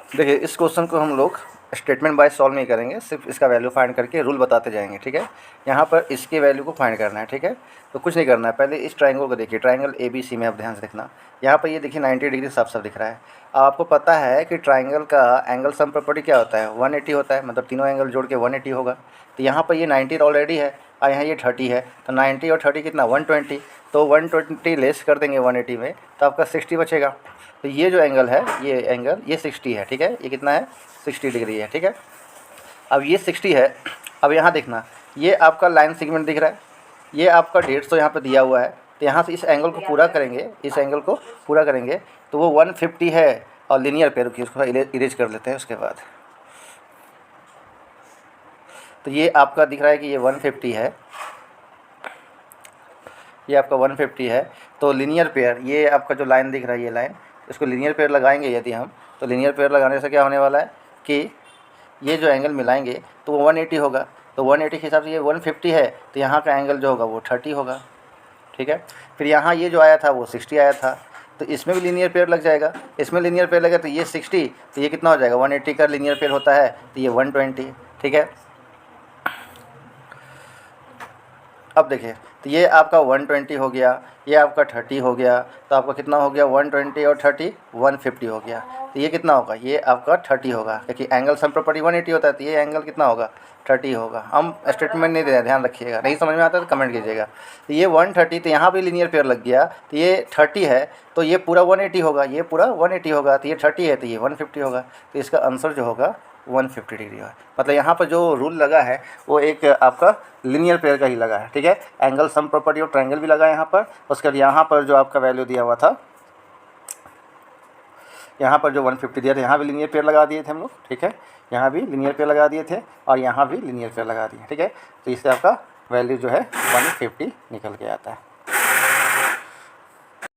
देखिए इस क्वेश्चन को हम लोग स्टेटमेंट वाइज सॉल्व नहीं करेंगे, सिर्फ इसका वैल्यू फाइंड करके रूल बताते जाएंगे। ठीक है, यहाँ पर इसके वैल्यू को फाइंड करना है। ठीक है, तो कुछ नहीं करना है, पहले इस ट्रायंगल को देखिए, ट्रायंगल ABC में आप ध्यान से देखना। यहाँ पर ये देखिए 90 डिग्री साफ साफ दिख रहा है। अब आपको पता है कि ट्रायंगल का एंगल सम प्रॉपर्टी क्या होता है, 180 होता है, मतलब तीनों एंगल जोड़ के 180 होगा। तो यहाँ पर ये 90 ऑलरेडी है और यहाँ ये 30 है, तो 90 और 30 कितना 120, तो 120 लेस कर देंगे 180 में, तो आपका 60 बचेगा। तो ये जो एंगल है, ये एंगल ये 60 है। ठीक है, ये कितना है 60 डिग्री है। ठीक है, अब ये 60 है। अब यहाँ देखना, ये आपका लाइन सेगमेंट दिख रहा है, ये आपका 150 यहाँ पे दिया हुआ है। तो यहाँ से इस एंगल को पूरा करेंगे, इस एंगल को पूरा करेंगे तो वो 150 है। और लीनियर पेयर की उसको इरेज कर लेते हैं उसके बाद। तो ये आपका दिख रहा है कि ये 150 है, ये आपका 150 है। तो लीनियर पेयर, ये आपका जो लाइन दिख रहा है, ये लाइन, इसको लीनियर पेयर लगाएंगे यदि हम, तो लीनियर पेयर लगाने से क्या होने वाला है कि ये जो एंगल मिलाएंगे तो वो 180 होगा। तो 180 के हिसाब से ये 150 है, तो यहाँ का एंगल जो होगा वो 30 होगा। ठीक है, फिर यहाँ ये जो आया था वो 60 आया था, तो इसमें भी लीनियर पेयर लग जाएगा। इसमें लीनियर पेयर लगा तो ये 60, तो ये कितना हो जाएगा 180 का लीनियर पेयर होता है, तो ये 120। ठीक है, अब देखिए, तो ये आपका 120 हो गया, ये आपका 30 हो गया, तो आपका कितना हो गया 120 और 30 150 हो गया। तो ये कितना होगा, ये आपका 30 होगा, क्योंकि एंगल सम प्रॉपर्टी 180 होता है, तो ये एंगल कितना होगा 30 होगा। हम स्टेटमेंट नहीं दे रहे, ध्यान रखिएगा, नहीं समझ में आता तो कमेंट कीजिएगा। तो ये 130, तो यहाँ भी लीनियर पेयर लग गया, तो ये 30 है, तो ये पूरा 180 होगा, ये पूरा 180 होगा, तो ये 30 है, तो ये 150 होगा। तो इसका आंसर जो होगा 150 डिग्री है। मतलब यहाँ पर जो रूल लगा है वो एक आपका लीनियर पेयर का ही लगा है। ठीक है, एंगल सम प्रॉपर्टी और ट्रायंगल भी लगा है यहाँ पर। उसके बाद यहाँ पर जो आपका वैल्यू दिया हुआ था, यहाँ पर जो 150 दिया था, यहाँ भी लीनियर पेयर लगा दिए थे हम लोग। ठीक है, यहाँ भी लीनियर पेयर लगा दिए थे और यहाँ भी लीनियर पेयर लगा दिए। ठीक है, तो इससे आपका वैल्यू जो है 150 निकल के आता है।